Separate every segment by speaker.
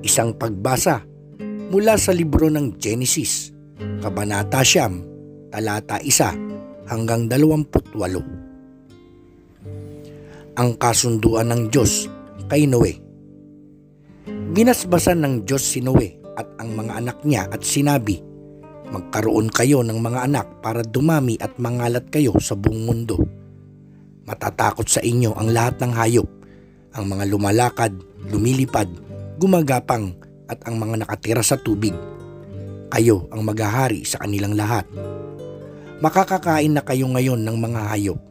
Speaker 1: Isang pagbasa mula sa libro ng Genesis, Kabanata 9, talata 1 hanggang 28. Ang kasunduan ng Diyos kay Noe. Binasbasan ng Diyos si Noe at ang mga anak niya at sinabi, "Magkaroon kayo ng mga anak para dumami at mangalat kayo sa buong mundo. Matatakot sa inyo ang lahat ng hayop, ang mga lumalakad, lumilipad, gumagapang at ang mga nakatira sa tubig. Kayo ang maghahari sa kanilang lahat. Makakakain na kayo ngayon ng mga hayop.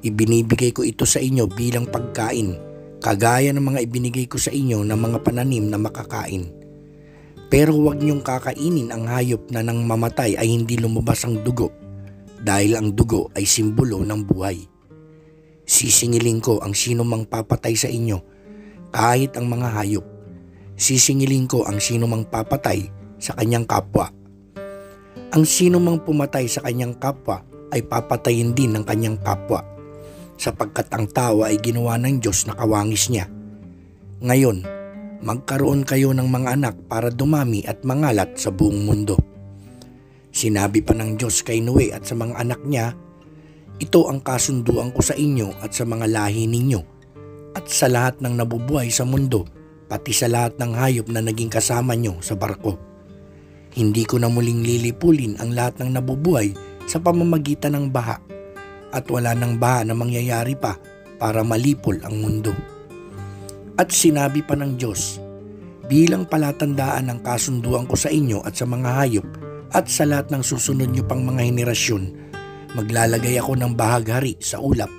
Speaker 1: Ibinibigay ko ito sa inyo bilang pagkain, kagaya ng mga ibinigay ko sa inyo ng mga pananim na makakain. Pero huwag niyong kakainin ang hayop na nang mamatay ay hindi lumabas ang dugo, dahil ang dugo ay simbolo ng buhay. Sisingilin ko ang sino mang papatay sa inyo, kahit ang mga hayop. Sisingilin ko ang sino mang papatay sa kanyang kapwa. Ang sino mang pumatay sa kanyang kapwa ay papatayin din ng kanyang kapwa, sapagkat ang tao ay ginawa ng Diyos na kawangis niya. Ngayon, magkaroon kayo ng mga anak para dumami at mangalat sa buong mundo." Sinabi pa ng Diyos kay Noe at sa mga anak niya, "Ito ang kasunduan ko sa inyo at sa mga lahi ninyo, at sa lahat ng nabubuhay sa mundo, pati sa lahat ng hayop na naging kasama nyo sa barko. Hindi ko na muling lilipulin ang lahat ng nabubuhay sa pamamagitan ng baha, at wala ng baha na mangyayari pa para malipol ang mundo." At sinabi pa ng Diyos, "Bilang palatandaan ng kasunduan ko sa inyo at sa mga hayop at sa lahat ng susunod nyo pang mga henerasyon, maglalagay ako ng bahaghari sa ulap.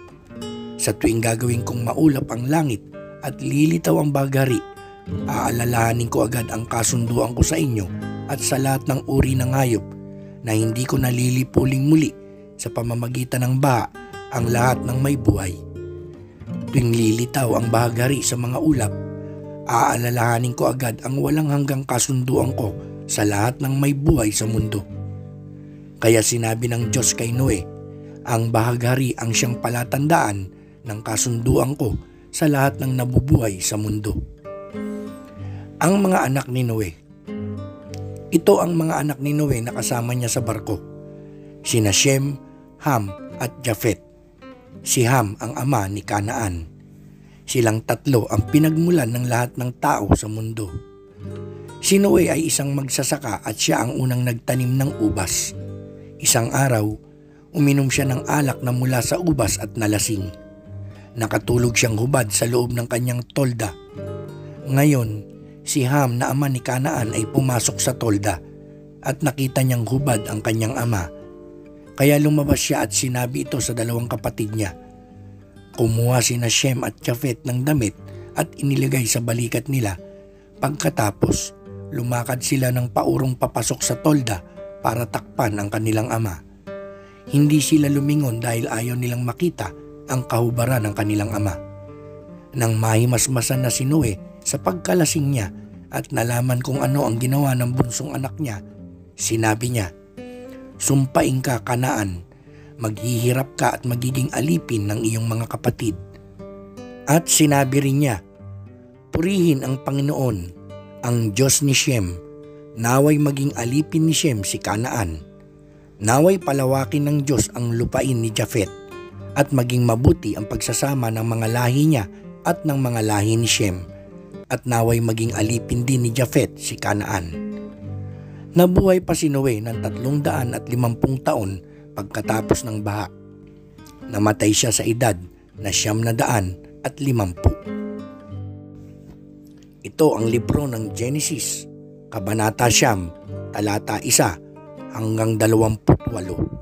Speaker 1: Sa tuwing gagawin kong maulap ang langit at lilitaw ang bahaghari, aalalahanin ko agad ang kasunduan ko sa inyo at sa lahat ng uri ng hayop, na hindi ko nalilipuling muli sa pamamagitan ng baha ang lahat ng may buhay. Tuwing lilitaw ang bahaghari sa mga ulap, aalalahanin ko agad ang walang hanggang kasunduan ko sa lahat ng may buhay sa mundo." Kaya sinabi ng Diyos kay Noe, ang bahaghari ang siyang palatandaan ng kasunduan ko sa lahat ng nabubuhay sa mundo. Ang mga anak ni Noe. Ito ang mga anak ni Noe na kasama niya sa barko: sina Shem, Ham at Japhet. Si Ham ang ama ni Kanaan. Silang tatlo ang pinagmulan ng lahat ng tao sa mundo. Si Noe ay isang magsasaka at siya ang unang nagtanim ng ubas. Isang araw, uminom siya ng alak na mula sa ubas at nalasing. Nakatulog siyang hubad sa loob ng kanyang tolda. Ngayon, si Ham na ama ni Kanaan ay pumasok sa tolda at nakita niyang hubad ang kanyang ama. Kaya lumabas siya at sinabi ito sa dalawang kapatid niya. Kumuha sina Shem at Japhet ng damit at inilagay sa balikat nila. Pagkatapos, lumakad sila ng paurong papasok sa tolda para takpan ang kanilang ama. Hindi sila lumingon dahil ayaw nilang makita ang kahubaran ng kanilang ama. Nang mahimasmasan na si Noe sa pagkalasing niya at nalaman kung ano ang ginawa ng bunsong anak niya, sinabi niya, "Sumpain ka, Kanaan, maghihirap ka at magiging alipin ng iyong mga kapatid." At sinabi rin niya, "Purihin ang Panginoon, ang Diyos ni Shem, naway maging alipin ni Shem si Kanaan. Naway palawakin ng Diyos ang lupain ni Japhet, at maging mabuti ang pagsasama ng mga lahi niya at ng mga lahi ni Shem, at naway maging alipin din ni Japhet si Kanaan." Nabuhay pa si Noe ng 350 taon pagkatapos ng baha. Namatay siya sa edad na 950. Ito ang libro ng Genesis, Kabanata 9, talata 1 hanggang 28.